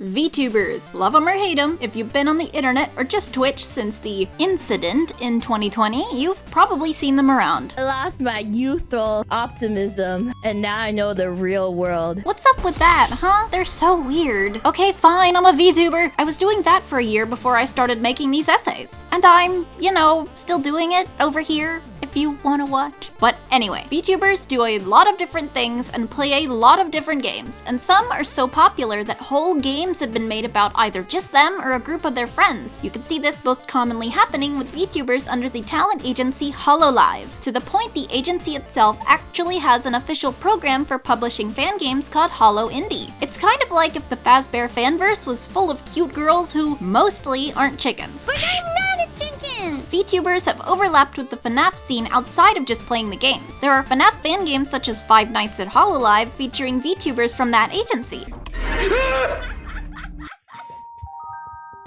VTubers, love them or hate them, if you've been on the internet or just Twitch since the incident in 2020, you've probably seen them around. I lost my youthful optimism, and now I know the real world. What's up with that, huh? They're so weird. Okay, fine, I'm a VTuber. I was doing that for a year before I started making these essays. And I'm, still doing it over here, if you wanna watch. But anyway, VTubers do a lot of different things and play a lot of different games, and some are so popular that whole games have been made about either just them or a group of their friends. You can see this most commonly happening with VTubers under the talent agency HoloLive, to the point the agency itself actually has an official program for publishing fan games called Holo Indie. It's kind of like if the Fazbear fanverse was full of cute girls who mostly aren't chickens. But I'm not a chicken! VTubers have overlapped with the FNAF scene outside of just playing the games. There are FNAF fan games such as Five Nights at HoloLive featuring VTubers from that agency.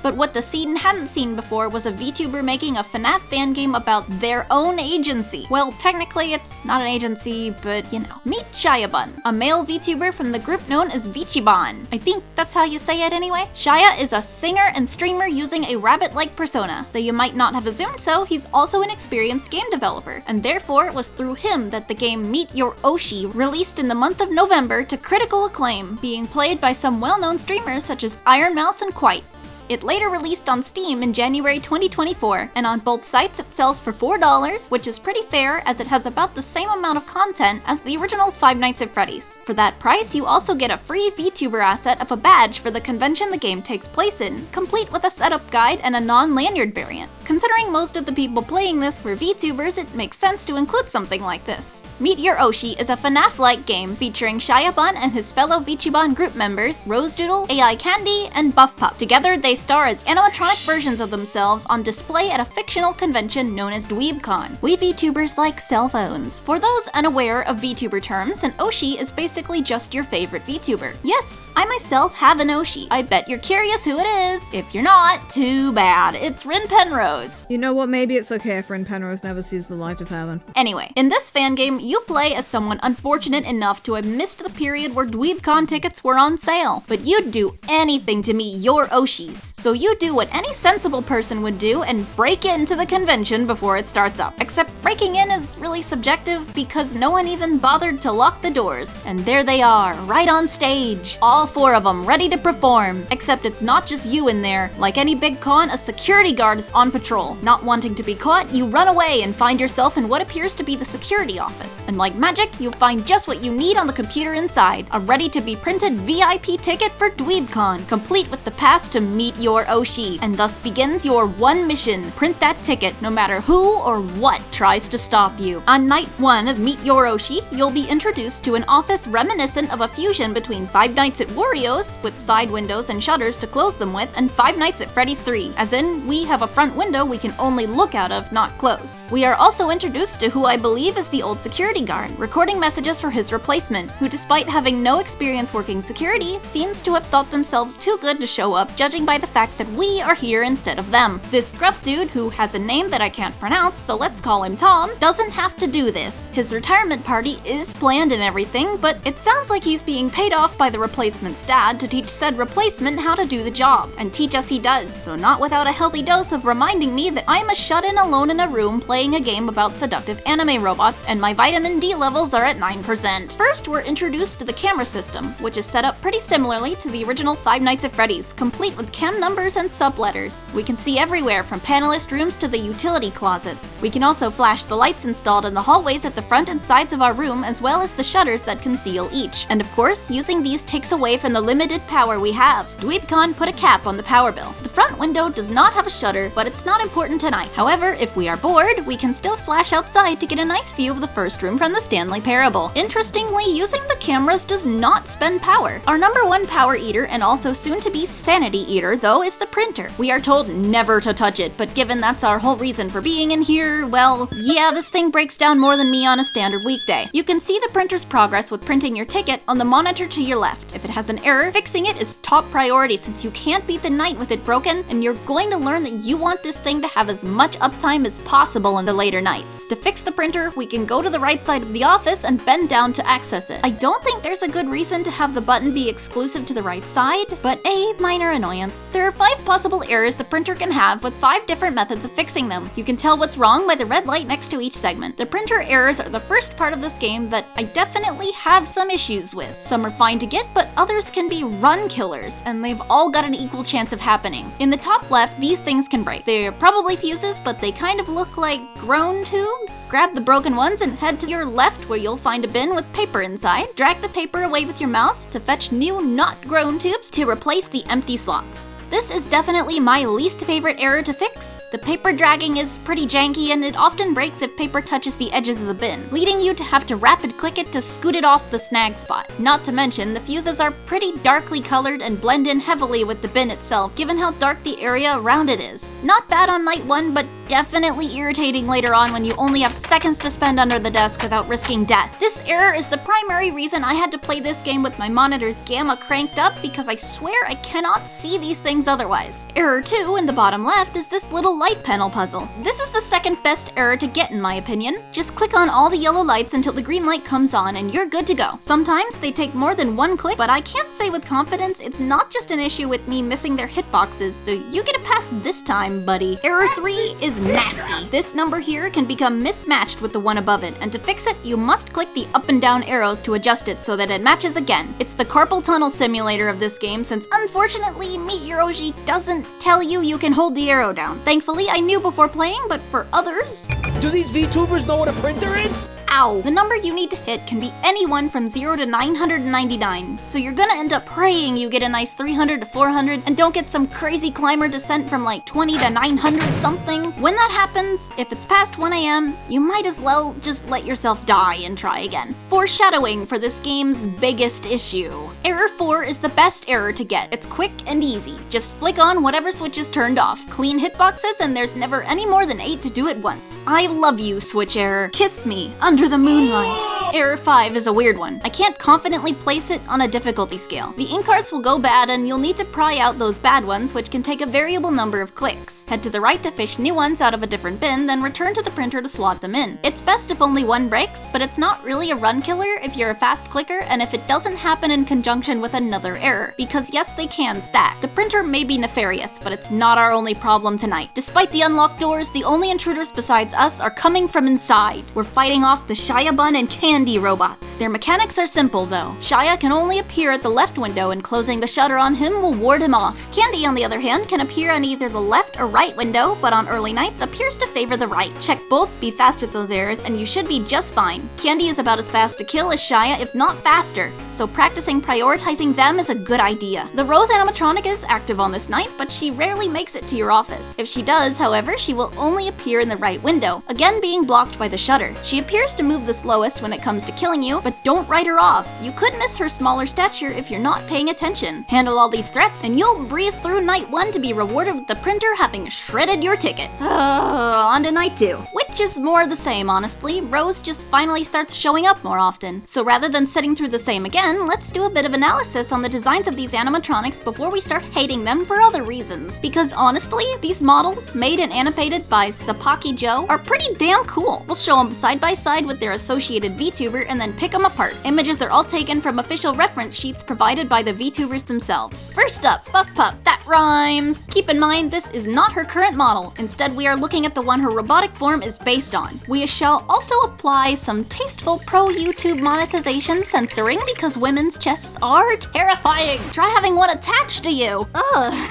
But what the scene hadn't seen before was a VTuber making a FNAF fan game about their own agency. Well, technically it's not an agency, but Meet VchiBan, a male VTuber from the group known as VchiBan. I think that's how you say it anyway. Shia is a singer and streamer using a rabbit-like persona. Though you might not have assumed so, he's also an experienced game developer, and therefore it was through him that the game Meet Your Oshi released in the month of November to critical acclaim, being played by some well-known streamers such as Iron Mouse and Quite. It later released on Steam in January 2024, and on both sites it sells for $4, which is pretty fair as it has about the same amount of content as the original Five Nights at Freddy's. For that price, you also get a free VTuber asset of a badge for the convention the game takes place in, complete with a setup guide and a non-lanyard variant. Considering most of the people playing this were VTubers, it makes sense to include something like this. Meet Your Oshi is a FNAF-like game featuring VchiBan and his fellow VchiBan group members, Rosedoodle, AI Candy, and Buff Pup. Together, they star as animatronic versions of themselves on display at a fictional convention known as DweebCon. We VTubers like cell phones. For those unaware of VTuber terms, an Oshi is basically just your favorite VTuber. Yes, I myself have an Oshi. I bet you're curious who it is. If you're not, too bad. It's Rin Penrose. You know what, maybe it's okay if Rin Penrose never sees the light of heaven. Anyway, in this fan game, you play as someone unfortunate enough to have missed the period where DweebCon tickets were on sale. But you'd do anything to meet your Oshis. So you do what any sensible person would do and break into the convention before it starts up. Except breaking in is really subjective because no one even bothered to lock the doors. And there they are, right on stage. All four of them, ready to perform. Except it's not just you in there. Like any big con, a security guard is on patrol. Not wanting to be caught, you run away and find yourself in what appears to be the security office. And like magic, you'll find just what you need on the computer inside. A ready-to-be-printed VIP ticket for DweebCon, complete with the pass to Meet Your Oshi, and thus begins your one mission: print that ticket no matter who or what tries to stop you. On night 1 of Meet Your Oshi, you'll be introduced to an office reminiscent of a fusion between Five Nights at Wario's, with side windows and shutters to close them with, and Five Nights at Freddy's 3, as in, we have a front window we can only look out of, not close. We are also introduced to who I believe is the old security guard, recording messages for his replacement, who despite having no experience working security, seems to have thought themselves too good to show up, judging by the fact that we are here instead of them. This gruff dude, who has a name that I can't pronounce, so let's call him Tom, doesn't have to do this. His retirement party is planned and everything, but it sounds like he's being paid off by the replacement's dad to teach said replacement how to do the job, and teach us he does, though not without a healthy dose of reminding me that I'm a shut-in alone in a room playing a game about seductive anime robots, and my vitamin D levels are at 9%. First, we're introduced to the camera system, which is set up pretty similarly to the original Five Nights at Freddy's, complete with cam numbers and subletters. We can see everywhere from panelist rooms to the utility closets. We can also flash the lights installed in the hallways at the front and sides of our room, as well as the shutters that conceal each. And of course, using these takes away from the limited power we have. DweebCon put a cap on the power bill. The front window does not have a shutter, but it's not important tonight. However, if we are bored, we can still flash outside to get a nice view of the first room from the Stanley Parable. Interestingly, using the cameras does not spend power. Our number 1 power eater and also soon-to-be sanity eater, though, is the printer. We are told never to touch it, but given that's our whole reason for being in here, well, yeah, this thing breaks down more than me on a standard weekday. You can see the printer's progress with printing your ticket on the monitor to your left. If it has an error, fixing it is top priority since you can't beat the night with it broken, and you're going to learn that you want this thing to have as much uptime as possible in the later nights. To fix the printer, we can go to the right side of the office and bend down to access it. I don't think there's a good reason to have the button be exclusive to the right side, but a minor annoyance. There are 5 possible errors the printer can have with 5 different methods of fixing them. You can tell what's wrong by the red light next to each segment. The printer errors are the first part of this game that I definitely have some issues with. Some are fine to get, but others can be run killers, and they've all got an equal chance of happening. In the top left, these things can break. They're probably fuses, but they kind of look like grown tubes. Grab the broken ones and head to your left where you'll find a bin with paper inside. Drag the paper away with your mouse to fetch new not grown tubes to replace the empty slots. This is definitely my least favorite error to fix. The paper dragging is pretty janky and it often breaks if paper touches the edges of the bin, leading you to have to rapid click it to scoot it off the snag spot. Not to mention, the fuses are pretty darkly colored and blend in heavily with the bin itself, given how dark the area around it is. Not bad on night 1, but definitely irritating later on when you only have seconds to spend under the desk without risking death. This error is the primary reason I had to play this game with my monitor's gamma cranked up because I swear I cannot see these things otherwise. Error 2 in the bottom left is this little light panel puzzle. This is the second best error to get in my opinion. Just click on all the yellow lights until the green light comes on and you're good to go. Sometimes they take more than one click, but I can't say with confidence it's not just an issue with me missing their hitboxes, so you get a pass this time, buddy. Error 3 is nasty. This number here can become mismatched with the one above it, and to fix it, you must click the up and down arrows to adjust it so that it matches again. It's the carpal tunnel simulator of this game since unfortunately Meet Your Oshi doesn't tell you can hold the arrow down. Thankfully, I knew before playing, but for others... Do these VTubers know what a printer is? Ow! The number you need to hit can be anyone from 0 to 999, so you're gonna end up praying you get a nice 300 to 400 and don't get some crazy climber descent from like 20 to 900 something. When that happens, if it's past 1 AM, you might as well just let yourself die and try again. Foreshadowing for this game's biggest issue. Error 4 is the best error to get. It's quick and easy. Just flick on whatever switch is turned off. Clean hitboxes and there's never any more than 8 to do it once. I love you, switch error. Kiss me under the moonlight. Error 5 is a weird one. I can't confidently place it on a difficulty scale. The ink arts will go bad and you'll need to pry out those bad ones, which can take a variable number of clicks. Head to the right to fish new ones out of a different bin, then return to the printer to slot them in. It's best if only one breaks, but it's not really a run killer if you're a fast clicker and if it doesn't happen in conjunction with another error, because yes, they can stack. The printer may be nefarious, but it's not our only problem tonight. Despite the unlocked doors, the only intruders besides us are coming from inside. We're fighting off the Shia Bun and Candy robots. Their mechanics are simple though. Shia can only appear at the left window and closing the shutter on him will ward him off. Candy, on the other hand, can appear on either the left or right window, but on early nights appears to favor the right. Check both, be fast with those errors, and you should be just fine. Candy is about as fast to kill as Shia, if not faster, so practicing prioritizing them is a good idea. The Rose animatronic is active on this night, but she rarely makes it to your office. If she does, however, she will only appear in the right window, again being blocked by the shutter. She appears to move the slowest when it comes to killing you, but don't write her off. You could miss her smaller stature if you're not paying attention. Handle all these threats and you'll breeze through night 1 to be rewarded with the printer having shredded your ticket. On to night 2, which is more the same honestly. Rose just finally starts showing up more often. So rather than sitting through the same again, let's do a bit of analysis on the designs of these animatronics before we start hating them for other reasons. Because honestly, these models, made and animated by Sapaki Joe, are pretty damn cool. We'll show them side by side with their associated VTuber and then pick them apart. Images are all taken from official reference sheets provided by the VTubers themselves. First up, Buff Pup. That rhymes! Keep in mind, this is not her current model. Instead, we are looking at the one her robotic form is based on. We shall also apply some tasteful pro-YouTube monetization censoring because women's chests are terrifying. Try having one attached to you. Ugh.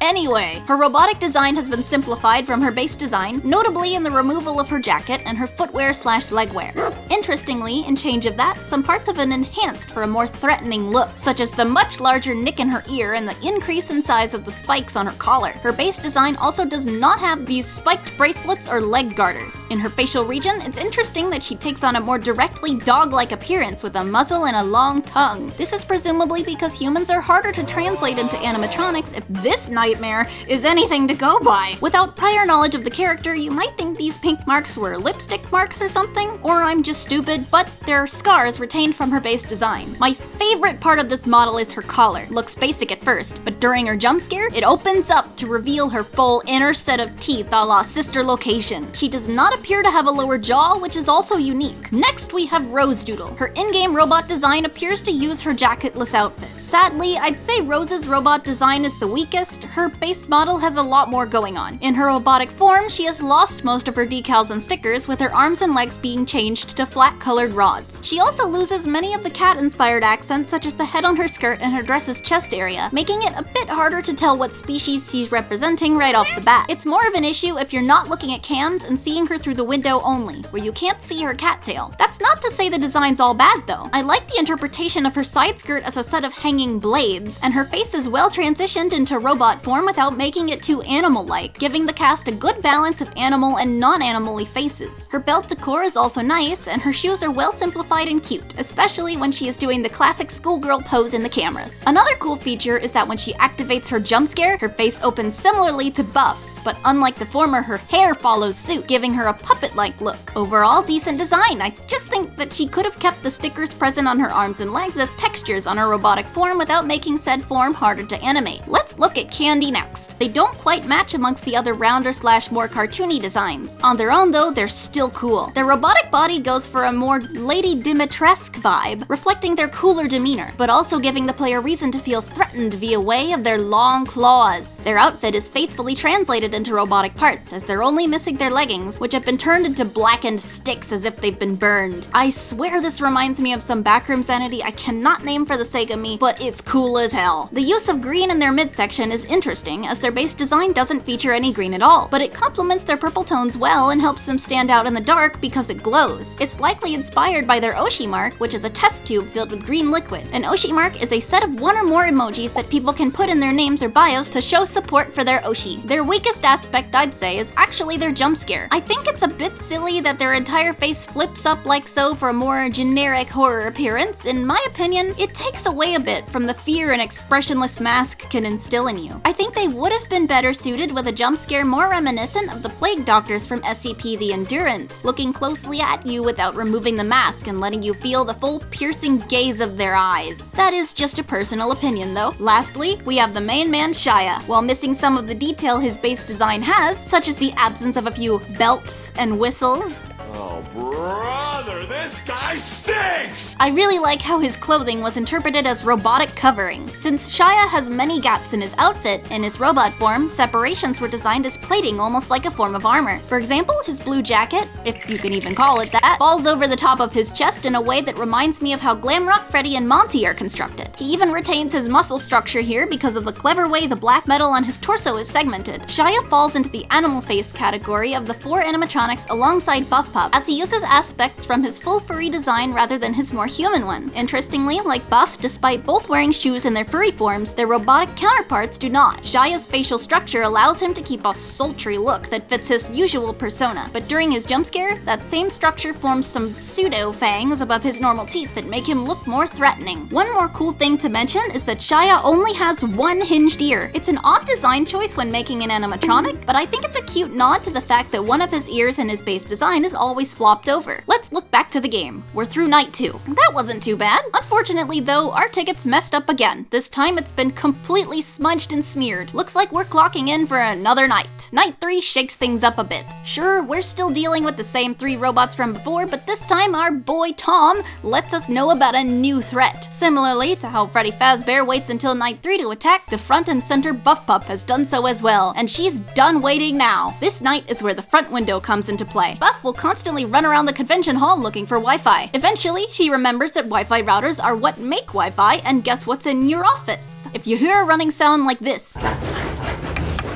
anyway. Her robotic design has been simplified from her base design, notably in the removal of her jacket and her footwear/legwear. Interestingly, in change of that, some parts have been enhanced for a more threatening look, such as the much larger nick in her ear and the increase in size of the spikes on her collar. Her base design also does not have these spiked bracelets or leg garters. In her facial region, it's interesting that she takes on a more directly dog-like appearance with a muzzle and a long tongue. This is presumably because humans are harder to translate into animatronics if this nightmare is anything to go by. Without prior knowledge of the character, you might think these pink marks were lipstick marks or something, or I'm just stupid, but they're scars retained from her base design. My favorite part of this model is her collar. Looks basic at first, but during her jump scare, it opens up to reveal her full inner set of teeth a la Sister Location. She does not appear to have a lower jaw, which is also unique. Next, we have Rose Doodle. Her in-game robot design appears to use her jacketless outfit. Sadly, I'd say Rose's robot design is the weakest. Her base model has a lot more going on. In her robotic form, she has lost most of her decals and stickers, with her arms and legs being changed to flat-colored rods. She also loses many of the cat-inspired accents, such as the head on her skirt and her dress's chest area, making it a bit harder to tell what species she's representing right off the bat. It's more of an issue if you're not looking at cams and seeing her through the window only, where you can't see her cattail. That's not to say the design's all bad though. I like the interpretation of her side skirt as a set of hanging blades, and her face is well transitioned into robot form without making it too animal-like, giving the cast a good balance of animal and non-animal-y faces. Her belt decor is also nice, and her shoes are well simplified and cute, especially when she is doing the classic schoolgirl pose in the cameras. Another cool feature is that when she activates her jump scare, her face opens similarly to Buff's, but unlike the former, her hair follows suit, giving her a puppet-like look. Overall, decent design. I just think that she could have kept the stickers present on her arms and legs as textures on her robotic form without making said form harder to animate. Let's look at Candy next. They don't quite match amongst the other rounder/more cartoony designs. On their own though, they're still cool. Their robotic body goes for a more Lady Dimitresque vibe, reflecting their cooler demeanor, but also giving the player reason to feel threatened via way of their long claws. Their outfit is faithfully translated into robotic parts, as they're only missing their leggings, which have been turned into blackened sticks as if they've been burned. I swear this reminds me of some backroom sanity I cannot name for the sake of me, but it's cool as hell. The use of green in their midsection is interesting, as their base design doesn't feature any green at all, but it complements their purple tones well and helps them stand out in the dark because it glows. It's likely inspired by their Oshi mark, which is a test tube filled with green liquid. An Oshi mark is a set of one or more emojis that people can put in their names or bios to show support for their Oshi. Their weakest aspect, I'd say, is actually their jump scare. I think it's a bit silly that their entire face flips up like so for a more generic horror appearance. In my opinion, it takes away a bit from the fear an expressionless mask can instill in you. I think they would have been better suited with a jump scare more reminiscent of the plague doctors from SCP The Endurance, looking closely at you without removing the mask and letting you feel the full piercing gaze of their eyes. That is just a personal opinion though. Lastly, we have the main man Shia. While missing some of the detail his base design has, such as the absence of a few belts and whistles, oh, brother, this guy stinks! I really like how his clothing was interpreted as robotic covering. Since Shia has many gaps in his outfit, in his robot form, separations were designed as plating almost like a form of armor. For example, his blue jacket, if you can even call it that, falls over the top of his chest in a way that reminds me of how Glamrock, Freddy, and Monty are constructed. He even retains his muscle structure here because of the clever way the black metal on his torso is segmented. Shia falls into the animal face category of the 4 animatronics alongside Buff Pup, as he uses aspects from his full furry design rather than his more human one. Interestingly, like Buff, despite both wearing shoes in their furry forms, their robotic counterparts do not. Shia's facial structure allows him to keep a sultry look that fits his usual persona, but during his jump scare, that same structure forms some pseudo-fangs above his normal teeth that make him look more threatening. One more cool thing to mention is that Shia only has one hinged ear. It's an odd design choice when making an animatronic, but I think it's a cute nod to the fact that one of his ears in his base design is always flopped over. Let's look back to the game. We're through night 2. That wasn't too bad. Unfortunately though, our ticket's messed up again. This time it's been completely smudged and smeared. Looks like we're clocking in for another night. Night 3 shakes things up a bit. Sure, we're still dealing with the same 3 robots from before, but this time our boy Tom lets us know about a new threat. Similarly to how Freddy Fazbear waits until night 3 to attack, the front and center Buff Pup has done so as well, and she's done waiting now. This night is where the front window comes into play. Buff will constantly run around the convention hall looking for Wi-Fi. Eventually, she remembers that Wi-Fi routers are what make Wi-Fi, and guess what's in your office? If you hear a running sound like this,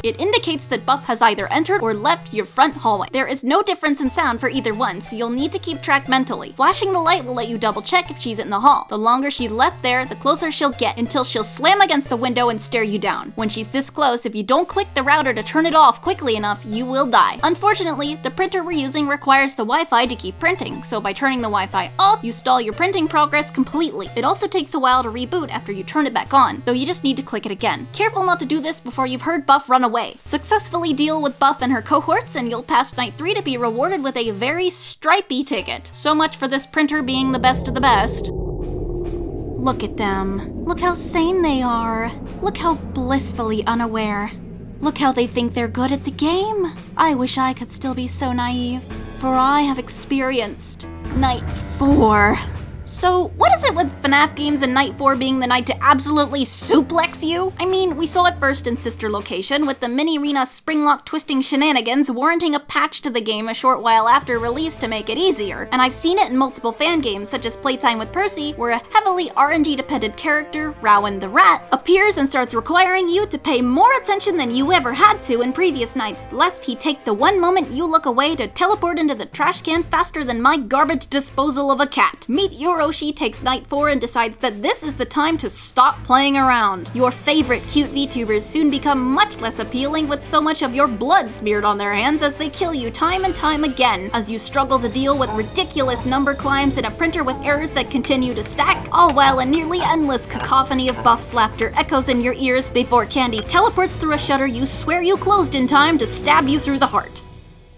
It indicates that Buff has either entered or left your front hallway. There is no difference in sound for either one, so you'll need to keep track mentally. Flashing the light will let you double check if she's in the hall. The longer she left there, the closer she'll get, until she'll slam against the window and stare you down. When she's this close, if you don't click the router to turn it off quickly enough, you will die. Unfortunately, the printer we're using requires the Wi-Fi to keep printing, so by turning the Wi-Fi off, you stall your printing progress completely. It also takes a while to reboot after you turn it back on, though you just need to click it again. Careful not to do this before you've heard Buff run away. Successfully deal with Buff and her cohorts, and you'll pass night 3 to be rewarded with a very stripy ticket. So much for this printer being the best of the best. Look at them. Look how sane they are. Look how blissfully unaware. Look how they think they're good at the game. I wish I could still be so naive, for I have experienced night 4. So, what is it with FNAF games and Night 4 being the night to absolutely suplex you? I mean, we saw it first in Sister Location, with the mini-arena springlock twisting shenanigans warranting a patch to the game a short while after release to make it easier, and I've seen it in multiple fan games such as Playtime with Percy, where a heavily RNG-dependent character, Rowan the Rat, appears and starts requiring you to pay more attention than you ever had to in previous nights, lest he take the one moment you look away to teleport into the trash can faster than my garbage disposal of a cat. Meet Your Oshi takes night 4 and decides that this is the time to stop playing around. Your favorite cute VTubers soon become much less appealing with so much of your blood smeared on their hands as they kill you time and time again, as you struggle to deal with ridiculous number climbs in a printer with errors that continue to stack, all while a nearly endless cacophony of Buff's laughter echoes in your ears before Candy teleports through a shutter you swear you closed in time to stab you through the heart.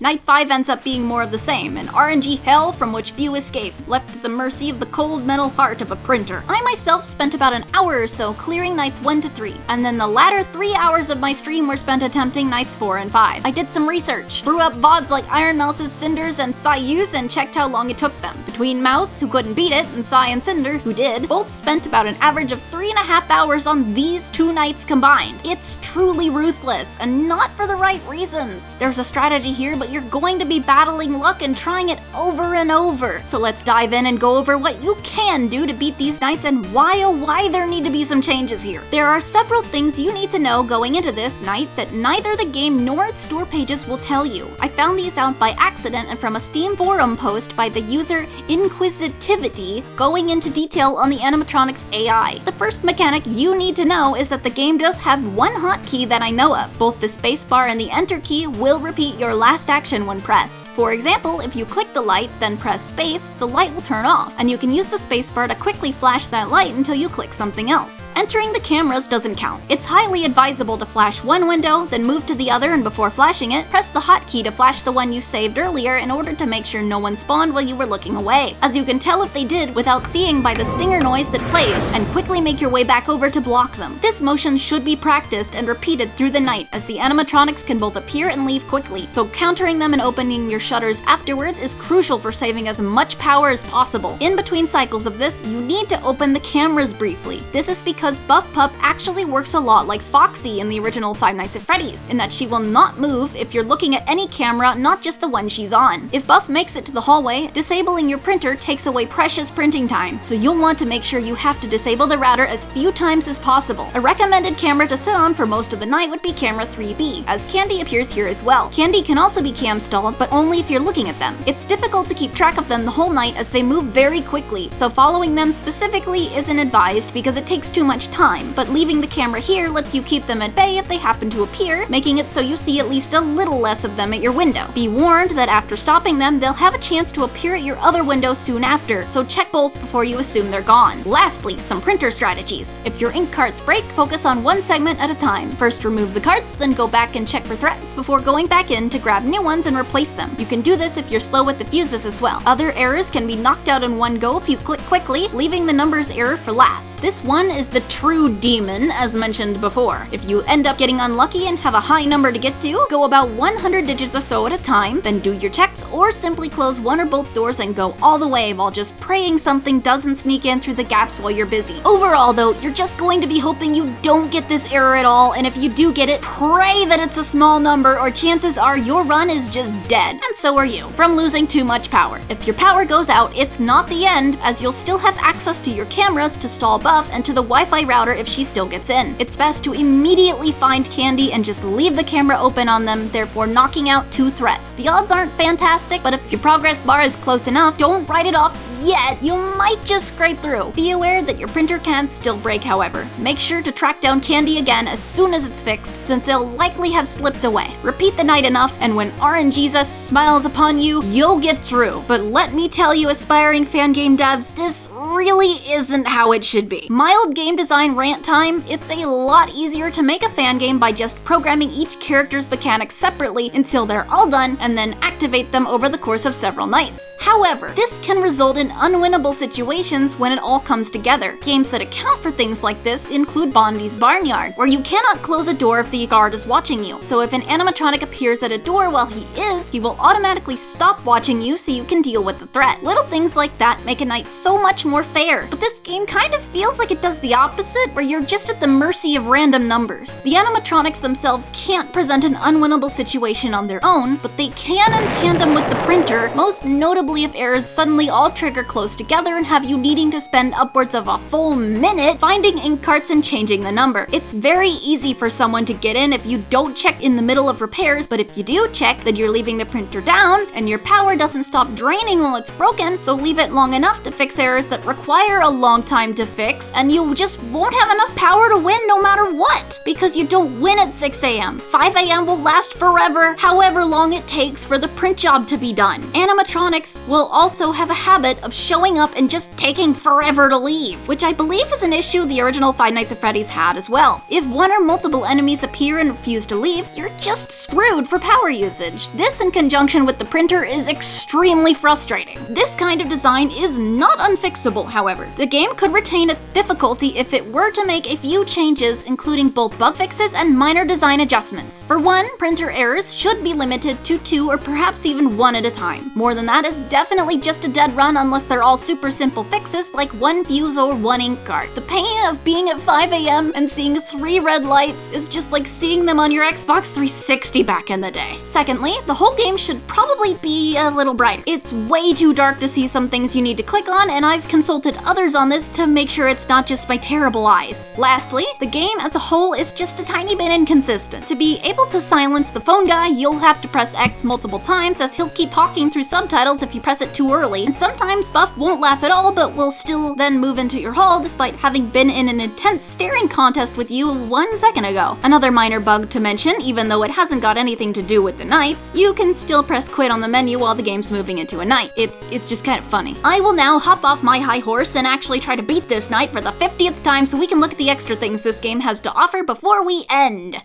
Night 5 ends up being more of the same, an RNG hell from which few escape, left to the mercy of the cold metal heart of a printer. I myself spent about an hour or so clearing nights 1 to 3, and then the latter 3 hours of my stream were spent attempting nights 4 and 5. I did some research, threw up VODs like Iron Mouse's Cinders and Sayu's and checked how long it took them. Between Mouse, who couldn't beat it, and Sai and Cinder, who did, both spent about an average of 3.5 hours on these 2 nights combined. It's truly ruthless, and not for the right reasons. There's a strategy here, but you're going to be battling luck and trying it over and over. So let's dive in and go over what you can do to beat these nights and why oh why there need to be some changes here. There are several things you need to know going into this night that neither the game nor its store pages will tell you. I found these out by accident and from a Steam forum post by the user Inquisitivity going into detail on the animatronics AI. The first mechanic you need to know is that the game does have one hotkey that I know of. Both the spacebar and the enter key will repeat your last action when pressed. For example, if you click the light, then press space, the light will turn off, and you can use the spacebar to quickly flash that light until you click something else. Entering the cameras doesn't count. It's highly advisable to flash one window, then move to the other, and before flashing it, press the hotkey to flash the one you saved earlier in order to make sure no one spawned while you were looking away. As you can tell if they did without seeing by the stinger noise that plays, and quickly make your way back over to block them. This motion should be practiced and repeated through the night, as the animatronics can both appear and leave quickly, so countering them and opening your shutters afterwards is crucial for saving as much power as possible. In between cycles of this, you need to open the cameras briefly. This is because Buff Pup actually works a lot like Foxy in the original Five Nights at Freddy's, in that she will not move if you're looking at any camera, not just the one she's on. If Buff makes it to the hallway, disabling your printer takes away precious printing time, so you'll want to make sure you have to disable the router as few times as possible. A recommended camera to sit on for most of the night would be camera 3B, as Candy appears here as well. Candy can also be cam stalled, but only if you're looking at them. It's difficult to keep track of them the whole night as they move very quickly, so following them specifically isn't advised because it takes too much time, but leaving the camera here lets you keep them at bay if they happen to appear, making it so you see at least a little less of them at your window. Be warned that after stopping them, they'll have a chance to appear at your other window soon after, so check both before you assume they're gone. Lastly, some printer strategies. If your ink carts break, focus on one segment at a time. First remove the carts, then go back and check for threats before going back in to grab new ones and replace them. You can do this if you're slow with the fuses as well. Other errors can be knocked out in one go if you click quickly, leaving the numbers error for last. This one is the true demon, as mentioned before. If you end up getting unlucky and have a high number to get to, go about 100 digits or so at a time, then do your checks, or simply close one or both doors and go all the way while just praying something doesn't sneak in through the gaps while you're busy. Overall though, you're just going to be hoping you don't get this error at all, and if you do get it, pray that it's a small number, or chances are your run is is just dead, and so are you, from losing too much power. If your power goes out, it's not the end, as you'll still have access to your cameras to stall Buff and to the Wi-Fi router if she still gets in. It's best to immediately find Candy and just leave the camera open on them, therefore knocking out 2 threats. The odds aren't fantastic, but if your progress bar is close enough, don't write it off yet, you might just scrape through. Be aware that your printer can still break, however. Make sure to track down Candy again as soon as it's fixed, since they'll likely have slipped away. Repeat the night enough, and when RNGesus smiles upon you, you'll get through. But let me tell you, aspiring fan game devs, this really isn't how it should be. Mild game design rant time, it's a lot easier to make a fan game by just programming each character's mechanics separately until they're all done, and then activate them over the course of several nights. However, this can result in unwinnable situations when it all comes together. Games that account for things like this include Bondi's Barnyard, where you cannot close a door if the guard is watching you. So if an animatronic appears at a door while he will automatically stop watching you so you can deal with the threat. Little things like that make a night so much more fair. But this game kind of feels like it does the opposite, where you're just at the mercy of random numbers. The animatronics themselves can't present an unwinnable situation on their own, but they can in tandem with the printer, most notably if errors suddenly all trigger close together and have you needing to spend upwards of a full minute finding ink carts and changing the number. It's very easy for someone to get in if you don't check in the middle of repairs, but if you do check, then you're leaving the printer down and your power doesn't stop draining while it's broken, so leave it long enough to fix errors that require a long time to fix, and you just won't have enough power to win no matter what, because you don't win at 6 a.m. 5 a.m. will last forever, however long it takes for the print job to be done. Animatronics will also have a habit of showing up and just taking forever to leave, which I believe is an issue the original Five Nights at Freddy's had as well. If one or multiple enemies appear and refuse to leave, you're just screwed for power usage. This, in conjunction with the printer, is extremely frustrating. This kind of design is not unfixable, however. The game could retain its difficulty if it were to make a few changes, including both bug fixes and minor design adjustments. For one, printer errors should be limited to 2 or perhaps even 1 at a time. More than that is definitely just a dead run unless they're all super simple fixes like 1 fuse or 1 ink cart. The pain of being at 5 a.m. and seeing 3 red lights is just like seeing them on your Xbox 360 back in the day. Secondly, the whole game should probably be a little brighter. It's way too dark to see some things you need to click on, and I've consulted others on this to make sure it's not just my terrible eyes. Lastly, the game as a whole is just a tiny bit inconsistent. To be able to silence the phone guy, you'll have to press X multiple times, as he'll keep talking through subtitles if you press it too early, and sometimes Buff won't laugh at all but will still then move into your hall despite having been in an intense staring contest with you 1 second ago. Another minor bug to mention, even though it hasn't got anything to do with the nights, you can still press quit on the menu while the game's moving into a night. It's just kind of funny. I will now hop off my high horse and actually try to beat this night for the 50th time so we can look at the extra things this game has to offer before we end.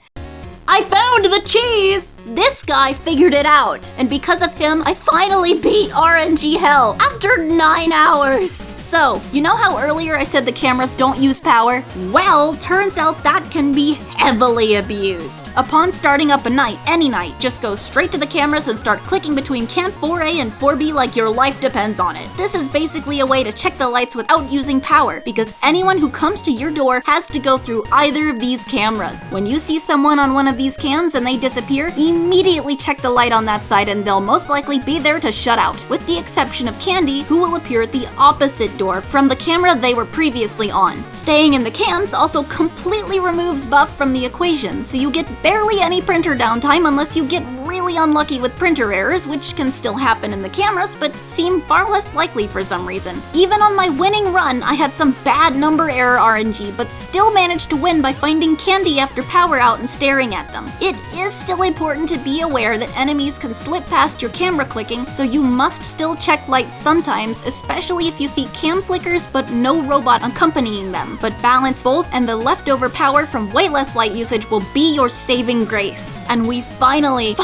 I found the cheese! This guy figured it out, and because of him, I finally beat RNG Hell after 9 hours! So, you know how earlier I said the cameras don't use power? Well, turns out that can be heavily abused. Upon starting up a night, any night, just go straight to the cameras and start clicking between Camp 4A and 4B like your life depends on it. This is basically a way to check the lights without using power, because anyone who comes to your door has to go through either of these cameras. When you see someone on one of these cams and they disappear, immediately check the light on that side and they'll most likely be there to shut out, with the exception of Candy, who will appear at the opposite door from the camera they were previously on. Staying in the cams also completely removes Buff from the equation, so you get barely any printer downtime unless you get really unlucky with printer errors, which can still happen in the cameras but seem far less likely for some reason. Even on my winning run, I had some bad number error RNG, but still managed to win by finding Candy after power out and staring at them. It is still important to be aware that enemies can slip past your camera clicking, so you must still check lights sometimes, especially if you see cam flickers but no robot accompanying them. But balance both, and the leftover power from way less light usage will be your saving grace. And we finally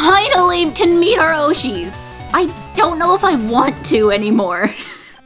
can meet our Oshis. I don't know if I want to anymore.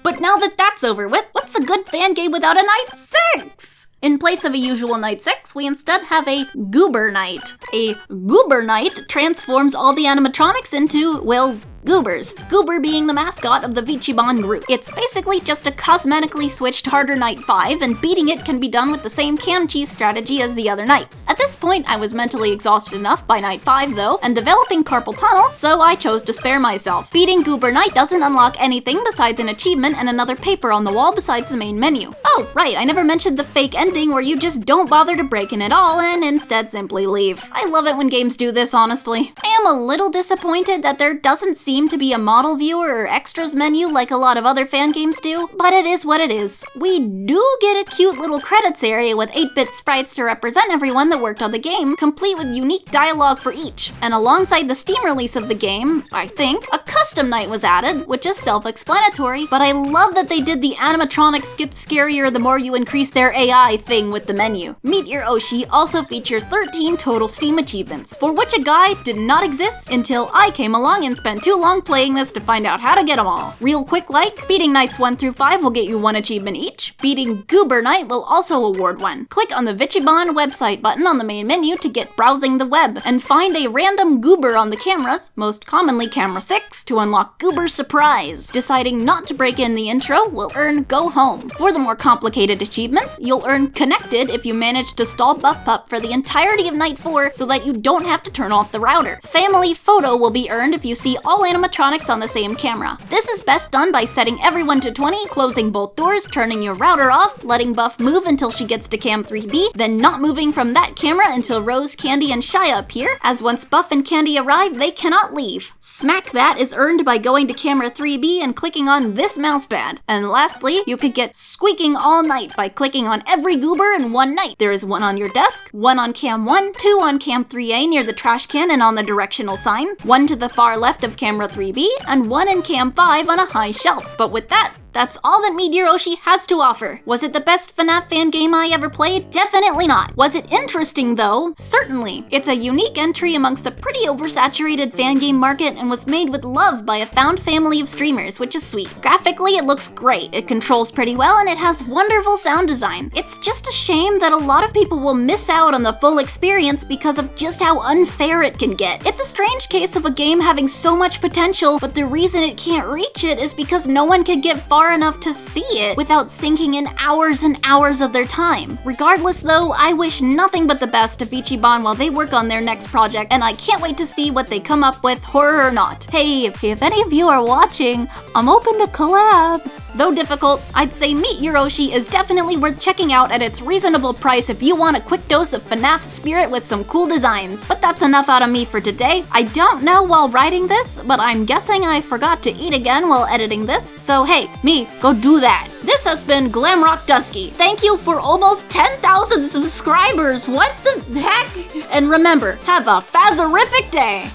But now that that's over with, what's a good fan game without a night 6? In place of a usual night 6, we instead have a goober night. A goober night transforms all the animatronics into, well, Goobers. Goober being the mascot of the VchiBan group. It's basically just a cosmetically switched harder Knight 5, and beating it can be done with the same cam cheese strategy as the other knights. At this point, I was mentally exhausted enough by Knight 5 though, and developing carpal tunnel, so I chose to spare myself. Beating Goober Knight doesn't unlock anything besides an achievement and another paper on the wall besides the main menu. Oh, right, I never mentioned the fake ending where you just don't bother to break in at all and instead simply leave. I love it when games do this, honestly. I am a little disappointed that there doesn't seem to be a model viewer or extras menu like a lot of other fan games do, but it is what it is. We do get a cute little credits area with 8-bit sprites to represent everyone that worked on the game, complete with unique dialogue for each. And alongside the Steam release of the game, I think, a custom night was added, which is self-explanatory, but I love that they did the animatronics get scarier the more you increase their AI thing with the menu. Meet Your Oshi also features 13 total Steam achievements, for which a guide did not exist until I came along and spent too long playing this to find out how to get them all. Real quick like, beating Knights 1 through 5 will get you 1 achievement each. Beating Goober Knight will also award 1. Click on the VchiBan website button on the main menu to get browsing the web, and find a random goober on the cameras, most commonly camera 6, to unlock Goober Surprise. Deciding not to break in the intro will earn Go Home. For the more complicated achievements, you'll earn Connected if you manage to stall Buff Pup for the entirety of Night 4 so that you don't have to turn off the router. Family Photo will be earned if you see all animatronics on the same camera. This is best done by setting everyone to 20, closing both doors, turning your router off, letting Buff move until she gets to cam 3B, then not moving from that camera until Rose, Candy, and Shia appear, as once Buff and Candy arrive, they cannot leave. Smack That is earned by going to camera 3B and clicking on this mousepad. And lastly, you could get Squeaking All Night by clicking on every goober in one night. There is 1 on your desk, 1 on cam 1, 2 on cam 3A near the trash can and on the directional sign, 1 to the far left of camera 3B, and 1 in cam 5 on a high shelf. But with that, that's all that Meet Your Oshi has to offer. Was it the best FNAF fan game I ever played? Definitely not. Was it interesting though? Certainly. It's a unique entry amongst a pretty oversaturated fan game market and was made with love by a found family of streamers, which is sweet. Graphically, it looks great, it controls pretty well, and it has wonderful sound design. It's just a shame that a lot of people will miss out on the full experience because of just how unfair it can get. It's a strange case of a game having so much potential, but the reason it can't reach it is because no one can get far enough to see it without sinking in hours and hours of their time. Regardless though, I wish nothing but the best to VchiBan while they work on their next project, and I can't wait to see what they come up with, horror or not. Hey, if any of you are watching, I'm open to collabs. Though difficult, I'd say Meet Your Oshi is definitely worth checking out at its reasonable price if you want a quick dose of FNAF spirit with some cool designs. But that's enough out of me for today. I don't know while writing this, but I'm guessing I forgot to eat again while editing this, so hey, me, go do that. This has been Glamrock Dusky. Thank you for almost 10,000 subscribers. What the heck? And remember, have a phasorific day.